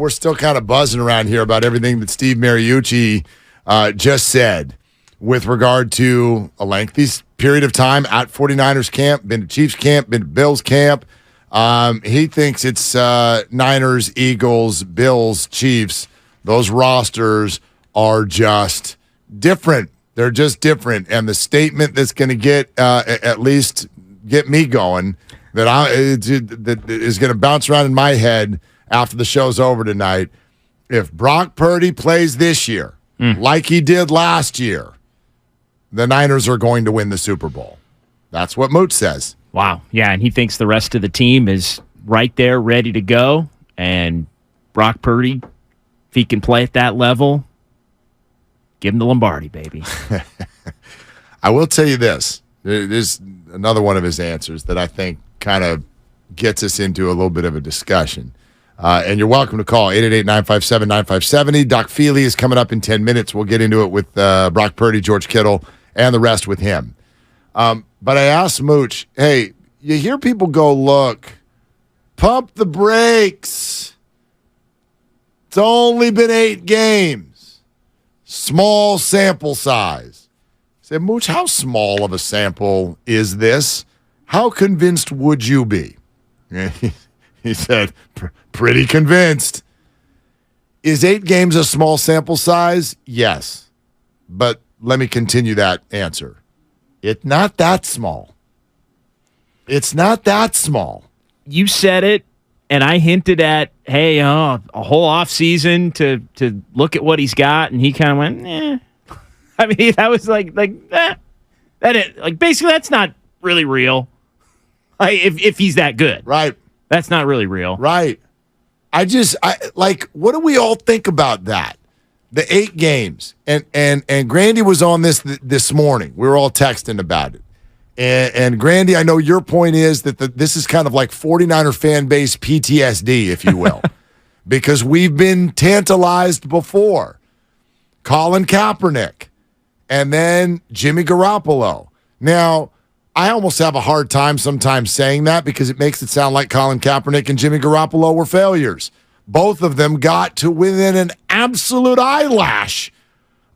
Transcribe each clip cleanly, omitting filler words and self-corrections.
We're still kind of buzzing around here about everything that Steve Mariucci just said with regard to a lengthy period of time at 49ers camp, been to Chiefs camp, been to Bills camp. He thinks it's Niners, Eagles, Bills, Chiefs. Those rosters are just different. They're just different. And the statement that's going to get at least get me going that is going to bounce around in my head after the show's over tonight. If Brock Purdy plays this year like he did last year, the Niners are going to win the Super Bowl. That's what Mooch says. Wow. Yeah, and he thinks the rest of the team is right there, ready to go. And Brock Purdy, if he can play at that level, give him the Lombardi, baby. I will tell you this. There's another one of his answers that I think kind of gets us into a little bit of a discussion. And you're welcome to call 888-957-9570. Doc Feely is coming up in 10 minutes. We'll get into it with Brock Purdy, George Kittle, and the rest with him. But I asked Mooch, hey, you hear people go, look, pump the brakes. It's only been 8 games. Small sample size. I said, Mooch, how small of a sample is this? How convinced would you be? He said, pretty convinced. Is 8 games a small sample size? Yes. But let me continue that answer. It's not that small. It's not that small. You said it, and I hinted at, hey, a whole offseason to look at what he's got, and he kind of went, eh. I mean, that was like that. Basically, that's not really real. If he's that good. Right. That's not really real. Right. I what do we all think about that? The 8 games. And Grandy was on this morning. We were all texting about it. And Grandy, I know your point is that this is kind of like 49er fan base PTSD, if you will. Because we've been tantalized before. Colin Kaepernick. And then Jimmy Garoppolo. Now, I almost have a hard time sometimes saying that because it makes it sound like Colin Kaepernick and Jimmy Garoppolo were failures. Both of them got to within an absolute eyelash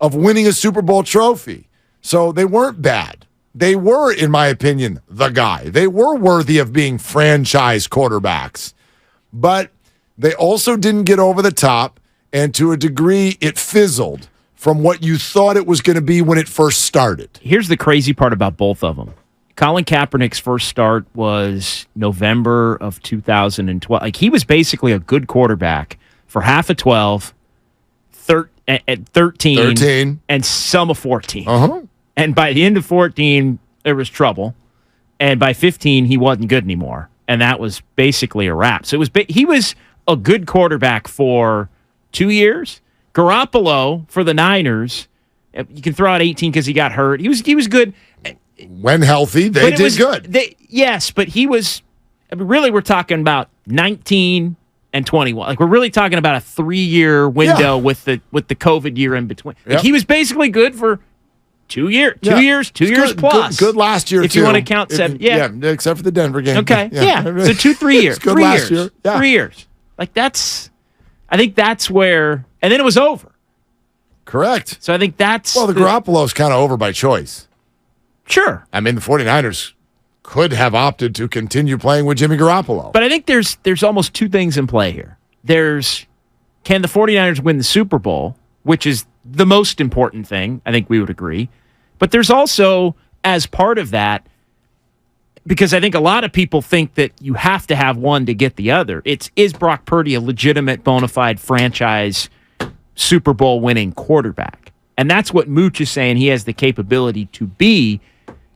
of winning a Super Bowl trophy. So they weren't bad. They were, in my opinion, the guy. They were worthy of being franchise quarterbacks. But they also didn't get over the top, and to a degree, it fizzled from what you thought it was going to be when it first started. Here's the crazy part about both of them. Colin Kaepernick's first start was November of 2012. Like, he was basically a good quarterback for half of 12, 13, and some of 14. Uh-huh. And by the end of 14, there was trouble. And by 15, he wasn't good anymore. And that was basically a wrap. So he was a good quarterback for 2 years. Garoppolo for the Niners, you can throw out 18 because he got hurt. He was good. When healthy, they did good. Yes, but he was, really we're talking about 19 and 21. Like, we're really talking about a 3-year window with the COVID year in between. Like, he was basically good for 2 years. 2 years plus. Good last year, if you want to count 7. Yeah, except for the Denver game. Okay, So 3 years. Good 3 last years. year. Yeah. 3 years. Like, I think that's where, and then it was over. Correct. So I think that's... Well, the Garoppolo's kind of over by choice. Sure. I mean, the 49ers could have opted to continue playing with Jimmy Garoppolo. But I think there's almost 2 things in play here. There's, can the 49ers win the Super Bowl, which is the most important thing, I think we would agree. But there's also, as part of that, because I think a lot of people think that you have to have one to get the other. Is Brock Purdy a legitimate, bona fide franchise Super Bowl winning quarterback? And that's what Mooch is saying he has the capability to be.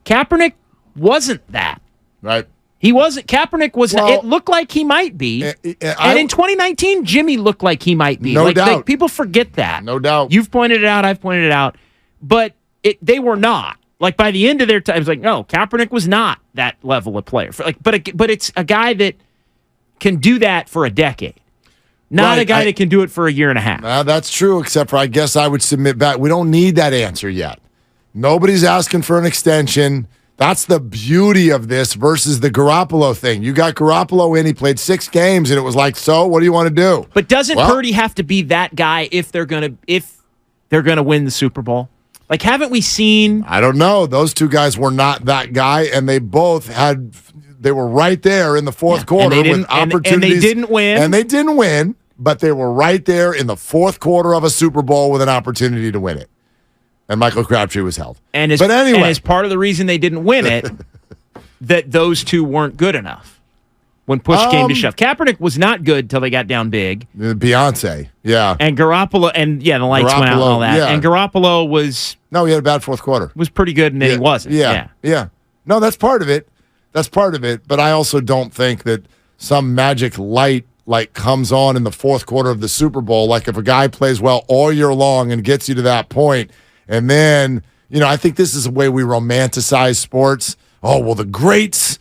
Kaepernick wasn't that. Right. He wasn't. Kaepernick was. Well, it looked like he might be. And in 2019, Jimmy looked like he might be. No doubt. People forget that. No doubt. You've pointed it out. I've pointed it out. But they were not. Like, by the end of their time, it was like, no, Kaepernick was not that level of player. But it's a guy that can do that for a decade. Not a guy that can do it for a year and a half. That's true, except for I guess I would submit back. We don't need that answer yet. Nobody's asking for an extension. That's the beauty of this versus the Garoppolo thing. You got Garoppolo in, he played 6 games, and it was like, so what do you want to do? But doesn't Purdy have to be that guy if they're gonna win the Super Bowl? Like, haven't we seen? I don't know. Those two guys were not that guy, and they both they were right there in the fourth quarter with opportunities. And they didn't win. And they didn't win, but they were right there in the fourth quarter of a Super Bowl with an opportunity to win it. And Michael Crabtree was held. But anyway. And as part of the reason they didn't win it, that those two weren't good enough when push came to shove. Kaepernick was not good till they got down big. Beyonce, yeah. And Garoppolo, the lights went out and all that. Yeah. And Garoppolo was... No, he had a bad fourth quarter. Was pretty good, and then he wasn't. Yeah. No, that's part of it. That's part of it. But I also don't think that some magic light comes on in the fourth quarter of the Super Bowl. Like if a guy plays well all year long and gets you to that point, and then, I think this is the way we romanticize sports. Oh, well, the greats,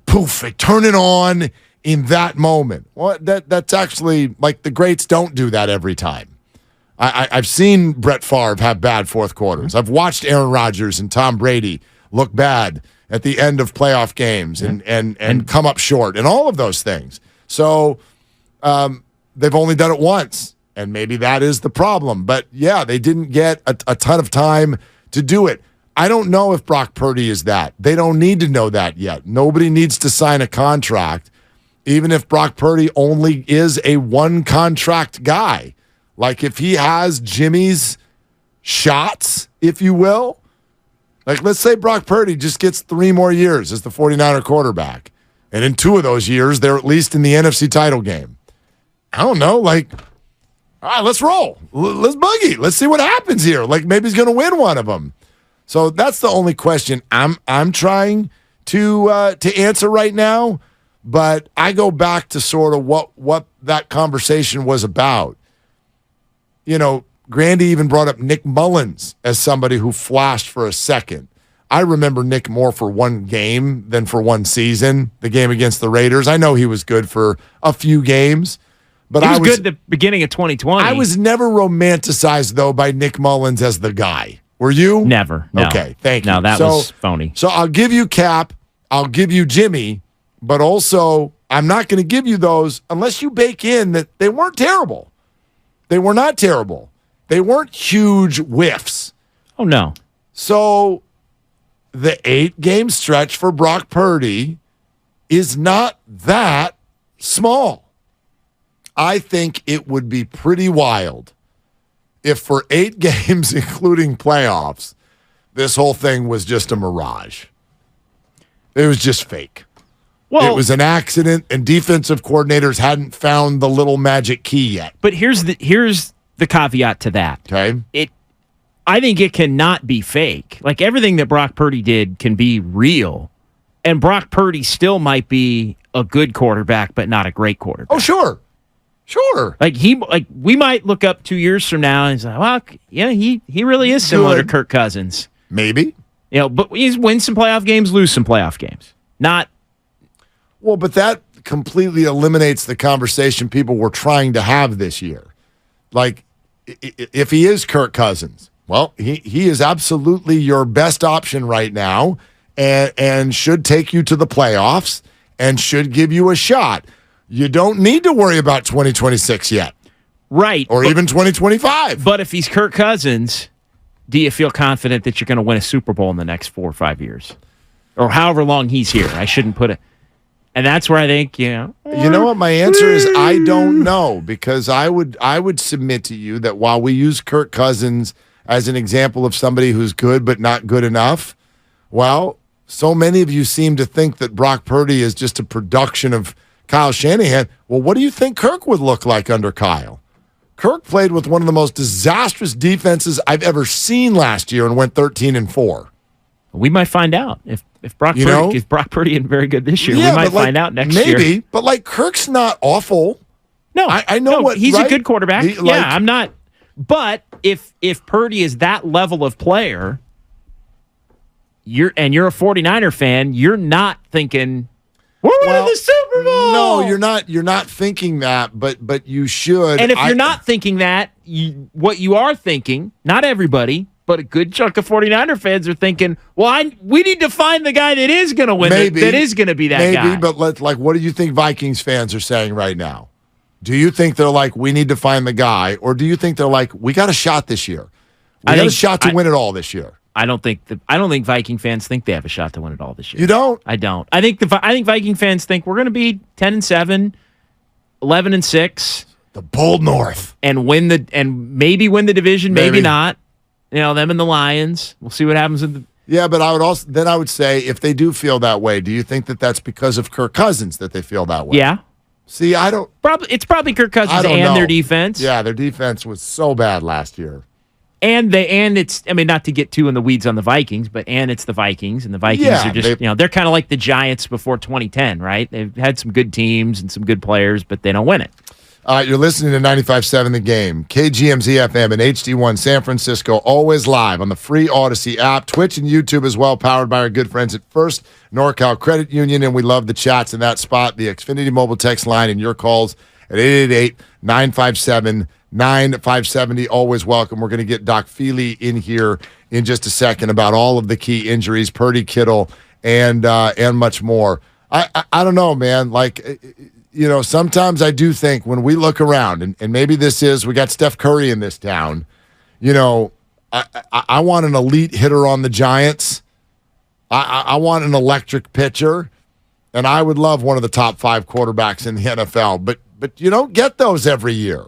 poof, they turn it on in that moment. Well, that's actually, the greats don't do that every time. I've seen Brett Favre have bad fourth quarters. I've watched Aaron Rodgers and Tom Brady look bad at the end of playoff games and come up short and all of those things. So they've only done it once. And maybe that is the problem. But, yeah, they didn't get a ton of time to do it. I don't know if Brock Purdy is that. They don't need to know that yet. Nobody needs to sign a contract, even if Brock Purdy only is a one-contract guy. Like, if he has Jimmy's shots, if you will. Like, let's say Brock Purdy just gets 3 more years as the 49er quarterback. And in 2 of those years, they're at least in the NFC title game. I don't know, all right, let's roll. Let's boogie. Let's see what happens here. Maybe he's going to win one of them. So that's the only question I'm trying to answer right now. But I go back to sort of what that conversation was about. Grandy even brought up Nick Mullins as somebody who flashed for a second. I remember Nick more for one game than for one season, the game against the Raiders. I know he was good for a few games. But he was good at the beginning of 2020. I was never romanticized, though, by Nick Mullins as the guy. Were you? Never. No. Okay, thank you. No, that was phony. So I'll give you Cap, I'll give you Jimmy, but also I'm not going to give you those unless you bake in that they weren't terrible. They were not terrible. They weren't huge whiffs. Oh, no. So the 8-game stretch for Brock Purdy is not that small. I think it would be pretty wild if for 8 games, including playoffs, this whole thing was just a mirage. It was just fake. Well, it was an accident, and defensive coordinators hadn't found the little magic key yet. But here's the caveat to that. Okay. I think it cannot be fake. Everything that Brock Purdy did can be real, and Brock Purdy still might be a good quarterback, but not a great quarterback. Oh, sure. Sure. We might look up 2 years from now and say, well, yeah, he really is similar to Kirk Cousins. Maybe. But he's win some playoff games, lose some playoff games. Not. Well, but that completely eliminates the conversation people were trying to have this year. If he is Kirk Cousins, well, he is absolutely your best option right now and should take you to the playoffs and should give you a shot. You don't need to worry about 2026 yet. Right. Or even 2025. But if he's Kirk Cousins, do you feel confident that you're going to win a Super Bowl in the next 4 or 5 years? Or however long he's here. I shouldn't put it. And that's where I think, You know what my answer is? I don't know. Because I would submit to you that while we use Kirk Cousins as an example of somebody who's good but not good enough, well, so many of you seem to think that Brock Purdy is just a production of Kyle Shanahan. Well, what do you think Kirk would look like under Kyle? Kirk played with one of the most disastrous defenses I've ever seen last year and went 13-4. We might find out if Brock Purdy isn't very good this year. We might find out next year. Maybe, but Kirk's not awful. No, I know what he's right? a good quarterback. I'm not. But if Purdy is that level of player, you're a 49er fan, you're not thinking, we're winning the Super Bowl. No, you're not thinking that, but you should. And if you're not thinking that, what you are thinking, not everybody, But a good chunk of 49er fans are thinking, well, we need to find the guy that is going to win. That is going to be that guy. Maybe, but what do you think Vikings fans are saying right now? Do you think they're like, we need to find the guy? Or do you think they're like, we got a shot this year? We got a shot to win it all this year. I don't think Viking fans think they have a shot to win it all this year. You don't? I don't. I think Viking fans think we're going to be 10-7, 11-6. The bold North. And maybe win the division, maybe not. Them and the Lions. We'll see what happens with the. Yeah, but I would say if they do feel that way, do you think that that's because of Kirk Cousins that they feel that way? Yeah. See, I don't. It's probably Kirk Cousins and their defense. Yeah, their defense was so bad last year. And it's, not to get too in the weeds on the Vikings, but it's the Vikings, and the Vikings are just, they're kind of like the Giants before 2010, right? They've had some good teams and some good players, but they don't win it. You're listening to 95.7 The Game, KGMZ FM and HD1 San Francisco, always live on the free Odyssey app, Twitch and YouTube as well, powered by our good friends at First NorCal Credit Union, and we love the chats in that spot, the Xfinity mobile text line, and your calls at 888-957-9570. Always welcome. We're going to get Doc Feely in here in just a second about all of the key injuries, Purdy, Kittle, and much more. I don't know, man. Sometimes I do think when we look around, and maybe we got Steph Curry in this town, I want an elite hitter on the Giants. I want an electric pitcher, and I would love one of the top 5 quarterbacks in the NFL, but you don't get those every year.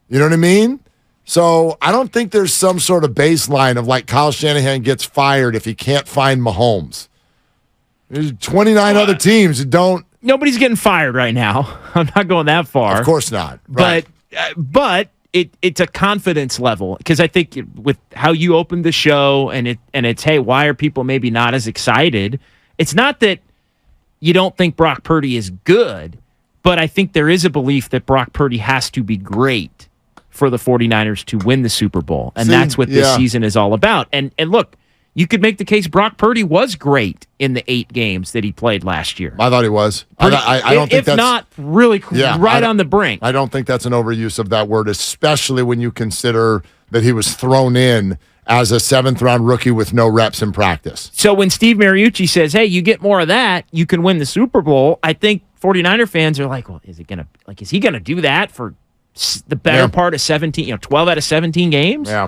You know what I mean? So I don't think there's some sort of baseline of Kyle Shanahan gets fired if he can't find Mahomes. There's 29 other teams that don't. Nobody's getting fired right now. I'm not going that far. Of course not. Right. But it's a confidence level, because I think with how you opened the show and it's hey, why are people maybe not as excited? It's not that you don't think Brock Purdy is good, but I think there is a belief that Brock Purdy has to be great for the 49ers to win the Super Bowl, and that's what this season is all about. And look, you could make the case Brock Purdy was great in the 8 games that he played last year. I thought he was. I don't think that's... If not, really right on the brink. I don't think that's an overuse of that word, especially when you consider that he was thrown in as a 7th-round rookie with no reps in practice. So when Steve Mariucci says, hey, you get more of that, you can win the Super Bowl, I think 49er fans are like, well, is he going to do that for the better part of 12 out of 17 games? Yeah.